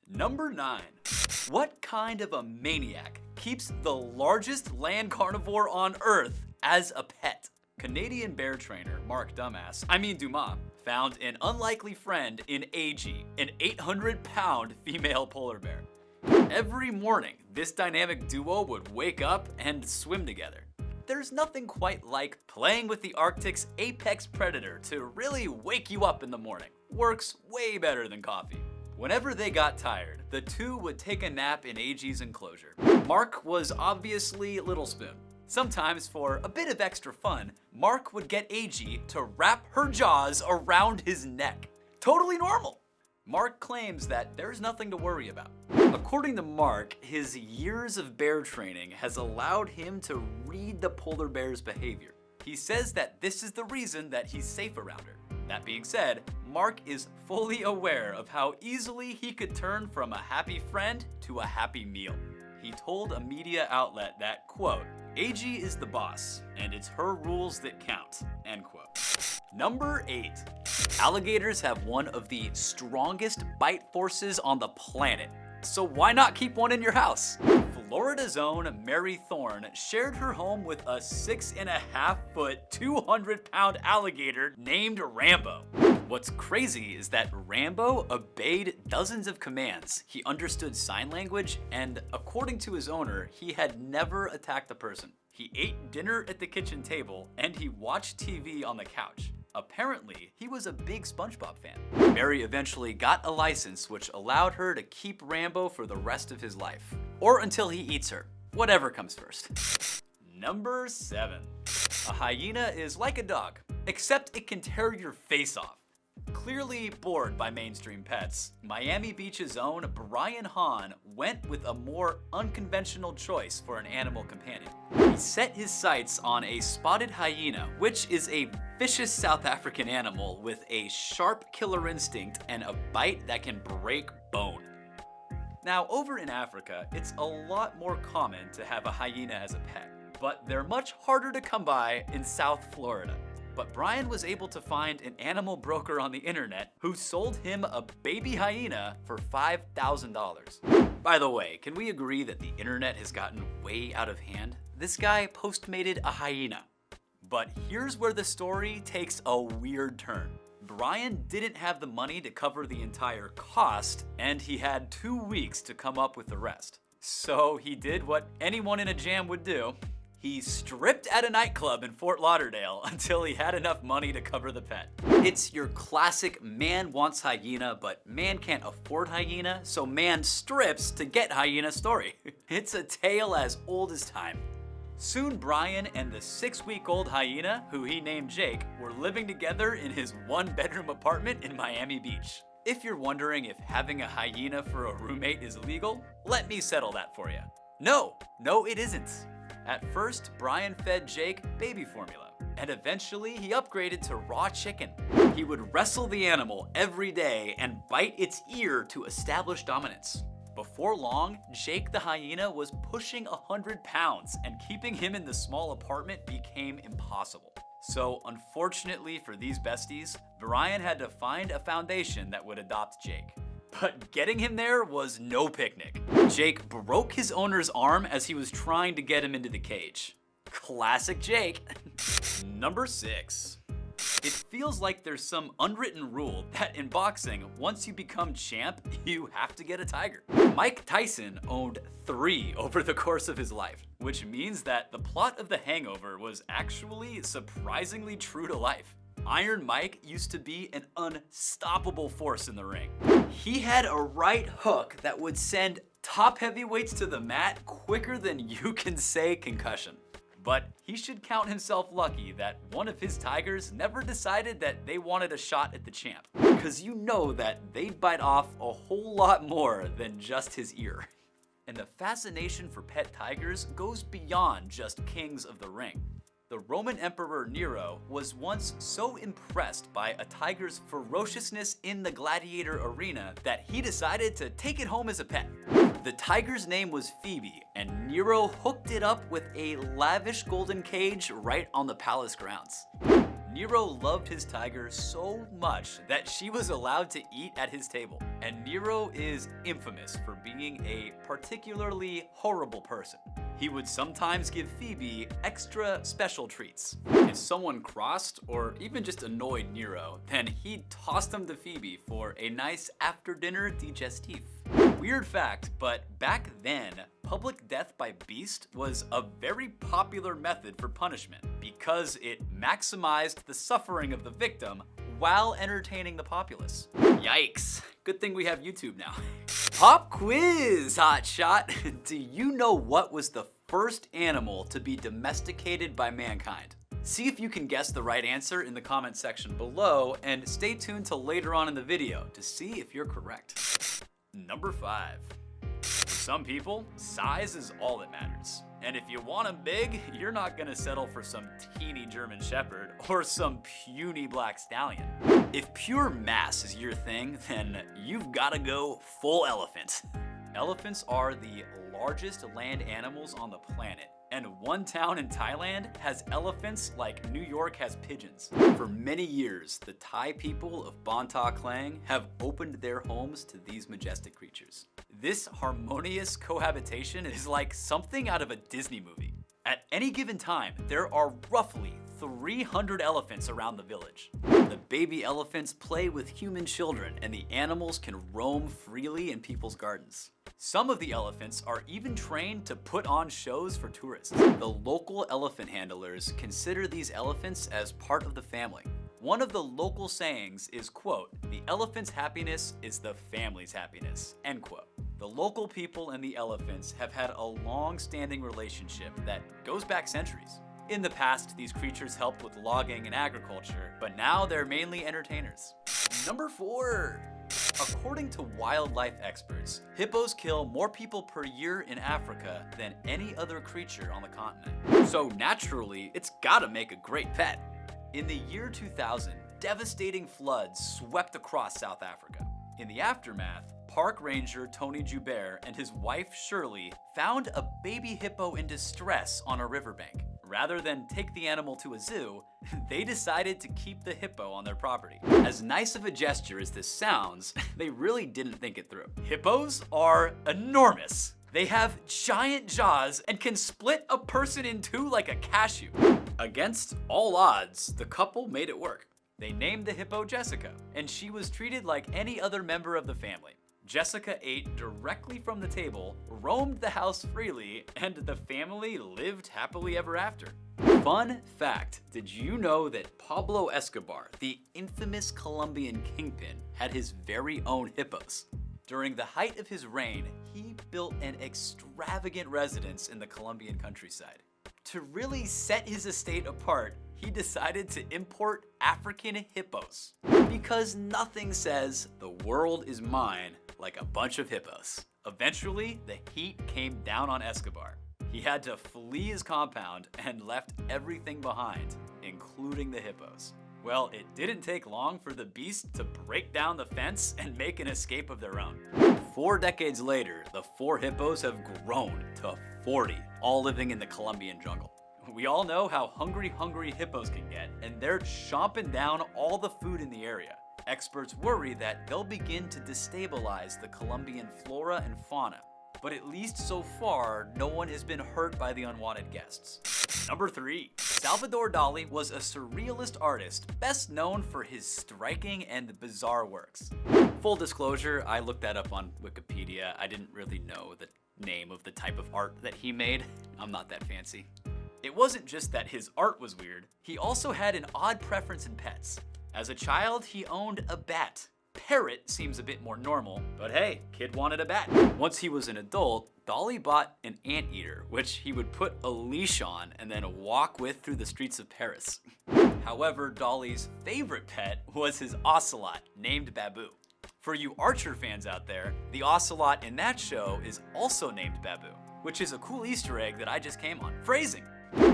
Number 9. What kind of a maniac keeps the largest land carnivore on Earth as a pet? Canadian bear trainer Mark Dumas I, found an unlikely friend in Agee, an 800-pound female polar bear. Every morning, this dynamic duo would wake up and swim together. There's nothing quite like playing with the Arctic's apex predator to really wake you up in the morning. Works way better than coffee. Whenever they got tired, the two would take a nap in Agee's enclosure. Mark was obviously Little Spoon. Sometimes, for a bit of extra fun, Mark would get Agee to wrap her jaws around his neck. Totally normal. Mark claims that there's nothing to worry about. According to Mark, his years of bear training has allowed him to read the polar bear's behavior. He says that this is the reason that he's safe around her. That being said, Mark is fully aware of how easily he could turn from a happy friend to a happy meal. He told a media outlet that, quote, "Agee is the boss, and it's her rules that count," end quote. Number 8. Alligators have one of the strongest bite forces on the planet. So why not keep one in your house? Florida's own Mary Thorne shared her home with a 6.5-foot, 200-pound alligator named Rambo. What's crazy is that Rambo obeyed dozens of commands. He understood sign language, and according to his owner, he had never attacked a person. He ate dinner at the kitchen table, and he watched TV on the couch. Apparently, he was a big SpongeBob fan. Mary eventually got a license which allowed her to keep Rambo for the rest of his life. Or until he eats her. Whatever comes first. Number 7. A hyena is like a dog, except it can tear your face off. Clearly bored by mainstream pets, Miami Beach's own Brian Hahn went with a more unconventional choice for an animal companion. He set his sights on a spotted hyena, which is a vicious South African animal with a sharp killer instinct and a bite that can break bone. Now, over in Africa, it's a lot more common to have a hyena as a pet, but they're much harder to come by in South Florida. But Brian was able to find an animal broker on the internet who sold him a baby hyena for $5,000. By the way, can we agree that the internet has gotten way out of hand? This guy postmated a hyena. But here's where the story takes a weird turn. Brian didn't have the money to cover the entire cost, and he had 2 weeks to come up with the rest. So he did what anyone in a jam would do. He stripped at a nightclub in Fort Lauderdale until he had enough money to cover the pet. It's your classic man wants hyena, but man can't afford hyena, so man strips to get hyena story. It's a tale as old as time. Soon Brian and the 6-week-old hyena, who he named Jake, were living together in his 1-bedroom apartment in Miami Beach. If you're wondering if having a hyena for a roommate is legal, let me settle that for you. No, it isn't. At first, Brian fed Jake baby formula, and eventually he upgraded to raw chicken. He would wrestle the animal every day and bite its ear to establish dominance. Before long, Jake the hyena was pushing 100 pounds, and keeping him in the small apartment became impossible. So unfortunately for these besties, Brian had to find a foundation that would adopt Jake. But getting him there was no picnic. Jake broke his owner's arm as he was trying to get him into the cage. Classic Jake. Number 6. It feels like there's some unwritten rule that in boxing, once you become champ, you have to get a tiger. Mike Tyson owned 3 over the course of his life, which means that the plot of The Hangover was actually surprisingly true to life. Iron Mike used to be an unstoppable force in the ring. He had a right hook that would send top heavyweights to the mat quicker than you can say concussion. But he should count himself lucky that one of his tigers never decided that they wanted a shot at the champ, because you know that they'd bite off a whole lot more than just his ear. And the fascination for pet tigers goes beyond just kings of the ring. The Roman Emperor Nero was once so impressed by a tiger's ferociousness in the gladiator arena that he decided to take it home as a pet. The tiger's name was Phoebe, and Nero hooked it up with a lavish golden cage right on the palace grounds. Nero loved his tiger so much that she was allowed to eat at his table. And Nero is infamous for being a particularly horrible person. He would sometimes give Phoebe extra special treats. If someone crossed or even just annoyed Nero, then he'd toss them to Phoebe for a nice after-dinner digestif. Weird fact, but back then, public death by beast was a very popular method for punishment because it maximized the suffering of the victim while entertaining the populace. Yikes. Good thing we have YouTube now. Pop quiz, hotshot. Do you know what was the first animal to be domesticated by mankind? See if you can guess the right answer in the comment section below, and stay tuned till later on in the video to see if you're correct. Number 5. For some people, size is all that matters. And if you want them big, you're not gonna settle for some teeny German Shepherd or some puny black stallion. If pure mass is your thing, then you've gotta go full elephant. Elephants are the largest land animals on the planet, and one town in Thailand has elephants like New York has pigeons. For many years, the Thai people of Banta Klang have opened their homes to these majestic creatures. This harmonious cohabitation is like something out of a Disney movie. At any given time, there are roughly 300 elephants around the village. The baby elephants play with human children, and the animals can roam freely in people's gardens. Some of the elephants are even trained to put on shows for tourists. The local elephant handlers consider these elephants as part of the family. One of the local sayings is, quote, "The elephant's happiness is the family's happiness," end quote. The local people and the elephants have had a long-standing relationship that goes back centuries. In the past, these creatures helped with logging and agriculture, but now they're mainly entertainers. Number 4. According to wildlife experts, hippos kill more people per year in Africa than any other creature on the continent. So naturally, it's gotta make a great pet. In the year 2000, devastating floods swept across South Africa. In the aftermath, park ranger Tony Joubert and his wife Shirley found a baby hippo in distress on a riverbank. Rather than take the animal to a zoo, they decided to keep the hippo on their property. As nice of a gesture as this sounds, they really didn't think it through. Hippos are enormous. They have giant jaws and can split a person in two like a cashew. Against all odds, the couple made it work. They named the hippo Jessica, and she was treated like any other member of the family. Jessica ate directly from the table, roamed the house freely, and the family lived happily ever after. Fun fact, did you know that Pablo Escobar, the infamous Colombian kingpin, had his very own hippos? During the height of his reign, he built an extravagant residence in the Colombian countryside. To really set his estate apart, he decided to import African hippos. Because nothing says, "the world is mine," like a bunch of hippos. Eventually, the heat came down on Escobar. He had to flee his compound and left everything behind, including the hippos. Well, it didn't take long for the beast to break down the fence and make an escape of their own. 4 decades later, the 4 hippos have grown to 40, all living in the Colombian jungle. We all know how hungry hippos can get, and they're chomping down all the food in the area. Experts worry that they'll begin to destabilize the Colombian flora and fauna. But at least so far, no one has been hurt by the unwanted guests. Number 3. Salvador Dali was a surrealist artist, best known for his striking and bizarre works. Full disclosure, I looked that up on Wikipedia. I didn't really know the name of the type of art that he made. I'm not that fancy. It wasn't just that his art was weird, he also had an odd preference in pets. As a child, he owned a bat. Parrot seems a bit more normal, but hey, kid wanted a bat. Once he was an adult, Dali bought an anteater, which he would put a leash on and then walk with through the streets of Paris. However, Dali's favorite pet was his ocelot, named Babu. For you Archer fans out there, the ocelot in that show is also named Babu, which is a cool Easter egg that I just came on. Phrasing.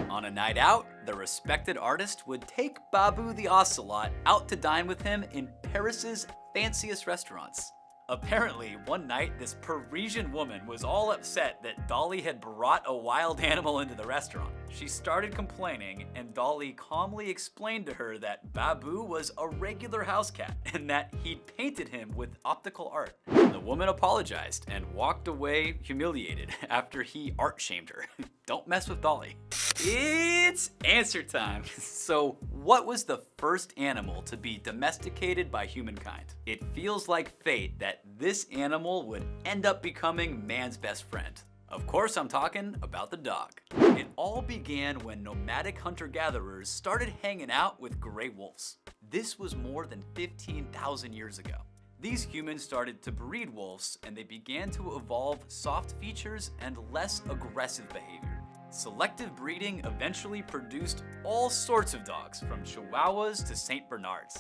On a night out, the respected artist would take Babu the ocelot out to dine with him in Paris's fanciest restaurants. Apparently, one night, this Parisian woman was all upset that Dolly had brought a wild animal into the restaurant. She started complaining, and Dolly calmly explained to her that Babu was a regular house cat and that he'd painted him with optical art. The woman apologized and walked away humiliated after he art-shamed her. Don't mess with Dolly. It's answer time. So, what was the first animal to be domesticated by humankind? It feels like fate that this animal would end up becoming man's best friend. Of course, I'm talking about the dog. It all began when nomadic hunter-gatherers started hanging out with gray wolves. This was more than 15,000 years ago. These humans started to breed wolves, and they began to evolve soft features and less aggressive behavior. Selective breeding eventually produced all sorts of dogs, from Chihuahuas to St. Bernards.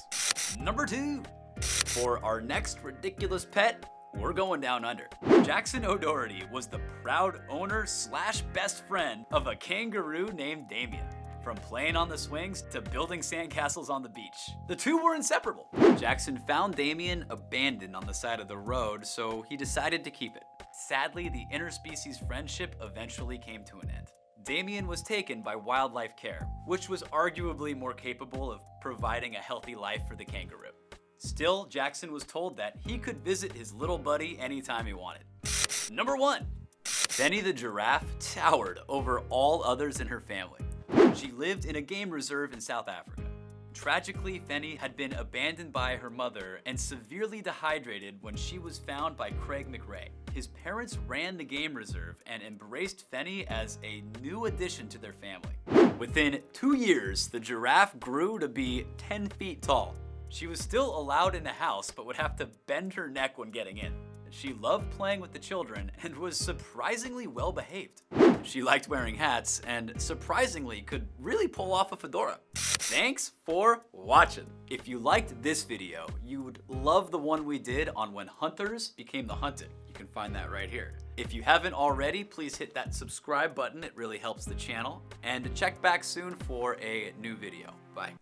Number 2. For our next ridiculous pet, we're going down under. Jackson O'Doherty was the proud owner / best friend of a kangaroo named Damien. From playing on the swings to building sandcastles on the beach, the two were inseparable. Jackson found Damien abandoned on the side of the road, so he decided to keep it. Sadly, the interspecies friendship eventually came to an end. Damien was taken by Wildlife Care, which was arguably more capable of providing a healthy life for the kangaroo. Still, Jackson was told that he could visit his little buddy anytime he wanted. Number 1. Fenny the giraffe towered over all others in her family. She lived in a game reserve in South Africa. Tragically, Fenny had been abandoned by her mother and severely dehydrated when she was found by Craig McRae. His parents ran the game reserve and embraced Fenny as a new addition to their family. Within 2 years, the giraffe grew to be 10 feet tall. She was still allowed in the house, but would have to bend her neck when getting in. She loved playing with the children and was surprisingly well behaved. She liked wearing hats and surprisingly could really pull off a fedora. Thanks for watching. If you liked this video, you would love the one we did on when hunters became the hunted. You can find that right here. If you haven't already, please hit that subscribe button. It really helps the channel. And check back soon for a new video. Bye.